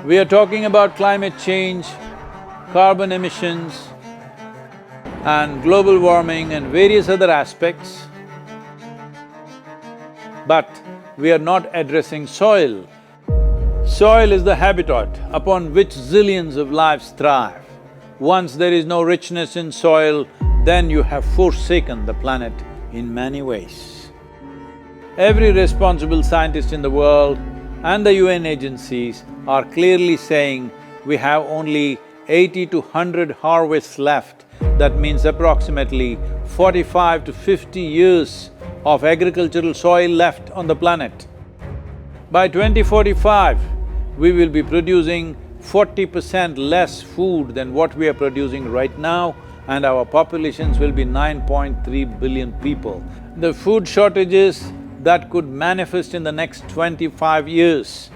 We are talking about climate change, carbon emissions, and global warming and various other aspects, but we are not addressing soil. Soil is the habitat upon which zillions of lives thrive. Once there is no richness in soil, then you have forsaken the planet in many ways. Every responsible scientist in the world and the UN agencies are clearly saying we have only 80 to 100 harvests left. That means approximately 45 to 50 years of agricultural soil left on the planet. By 2045, we will be producing 40% less food than what we are producing right now, and our populations will be 9.3 billion people. The food shortages that could manifest in the next 25 years,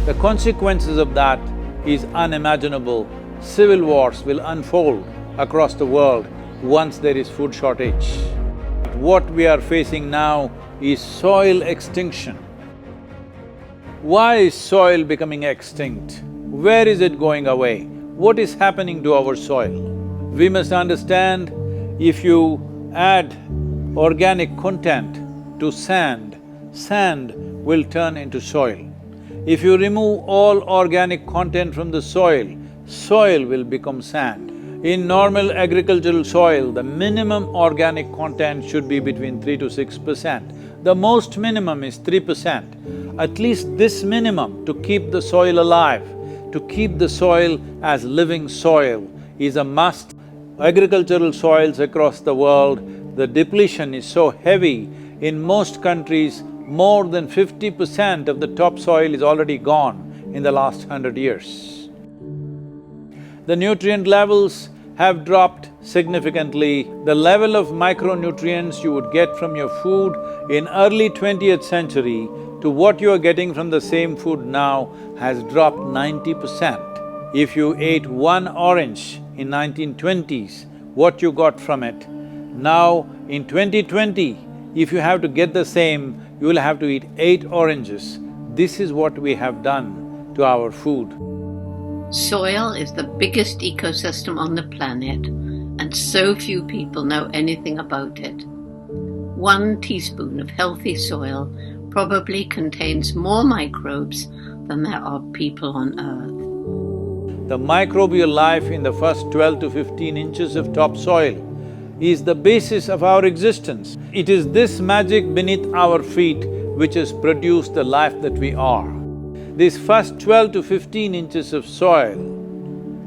the consequences of that is unimaginable. Civil wars will unfold across the world once there is food shortage. What we are facing now is soil extinction. Why is soil becoming extinct? Where is it going away? What is happening to our soil? We must understand, if you add organic content to sand, sand will turn into soil. If you remove all organic content from the soil, soil will become sand. In normal agricultural soil, the minimum organic content should be between 3 to 6%. The most minimum is 3%. At least this minimum to keep the soil alive, to keep the soil as living soil is a must. Agricultural soils across the world, the depletion is so heavy, in most countries, more than 50% of the topsoil is already gone in the last 100 years. The nutrient levels have dropped significantly. The level of micronutrients you would get from your food in early 20th century to what you are getting from the same food now has dropped 90%. If you ate one orange in 1920s, what you got from it, now in 2020, if you have to get the same, you will have to eat 8 oranges. This is what we have done to our food. Soil is the biggest ecosystem on the planet, and so few people know anything about it. 1 teaspoon of healthy soil probably contains more microbes than there are people on Earth. The microbial life in the first 12 to 15 inches of topsoil is the basis of our existence. It is this magic beneath our feet which has produced the life that we are. This first 12 to 15 inches of soil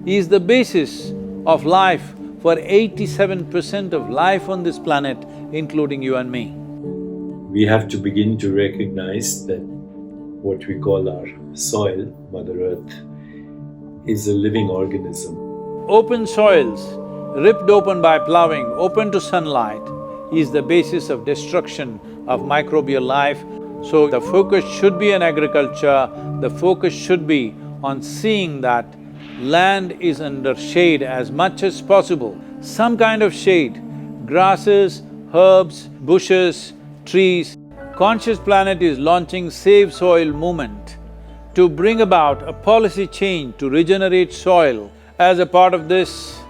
is the basis of life for 87% of life on this planet, including you and me. We have to begin to recognize that what we call our soil, Mother Earth, is a living organism. Open soils, ripped open by ploughing, open to sunlight, is the basis of destruction of microbial life. So the focus should be on agriculture, the focus should be on seeing that land is under shade as much as possible. Some kind of shade, grasses, herbs, bushes, trees. Conscious Planet is launching Save Soil movement to bring about a policy change to regenerate soil. As a part of this,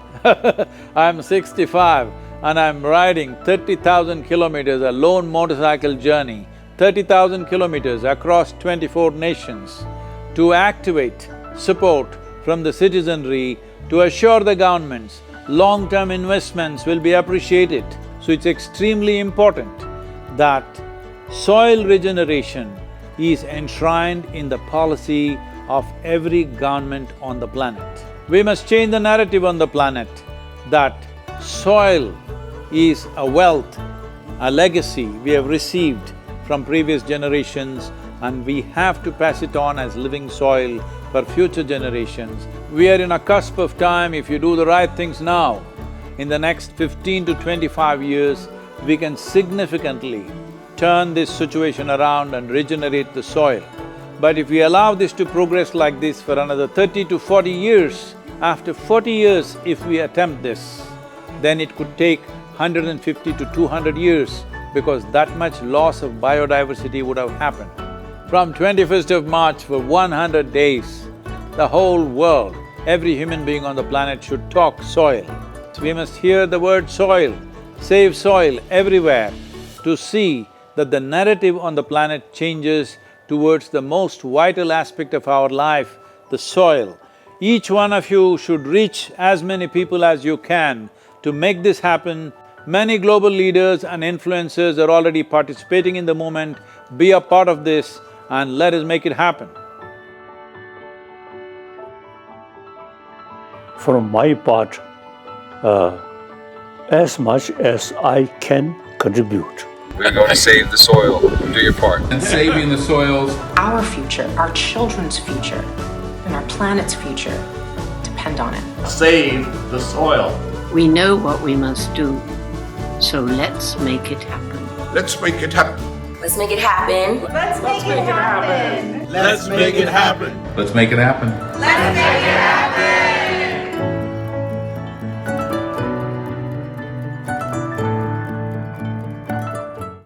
I'm 65 and I'm riding 30,000 kilometers, a lone motorcycle journey, 30,000 kilometers across 24 nations to activate support from the citizenry to assure the governments long-term investments will be appreciated. So it's extremely important that soil regeneration is enshrined in the policy of every government on the planet. We must change the narrative on the planet that soil is a wealth, a legacy we have received from previous generations, and we have to pass it on as living soil for future generations. We are in a cusp of time. If you do the right things now, in the next 15 to 25 years, we can significantly turn this situation around and regenerate the soil. But if we allow this to progress like this for another 30 to 40 years, after 40 years if we attempt this, then it could take 150 to 200 years because that much loss of biodiversity would have happened. From 21st of March for 100 days, the whole world, every human being on the planet should talk soil. We must hear the word soil, save soil everywhere to see that the narrative on the planet changes towards the most vital aspect of our life, the soil. Each one of you should reach as many people as you can to make this happen. Many global leaders and influencers are already participating in the movement. Be a part of this and let us make it happen. From my part, as much as I can contribute. We're going to save the soil. Do your part. And saving the soils. Our future, our children's future, and our planet's future depend on it. Save the soil. We know what we must do, so let's make it happen. Let's make it happen. Let's make it happen. Let's make it happen. Let's make it happen. Let's make it happen. Let's make it happen.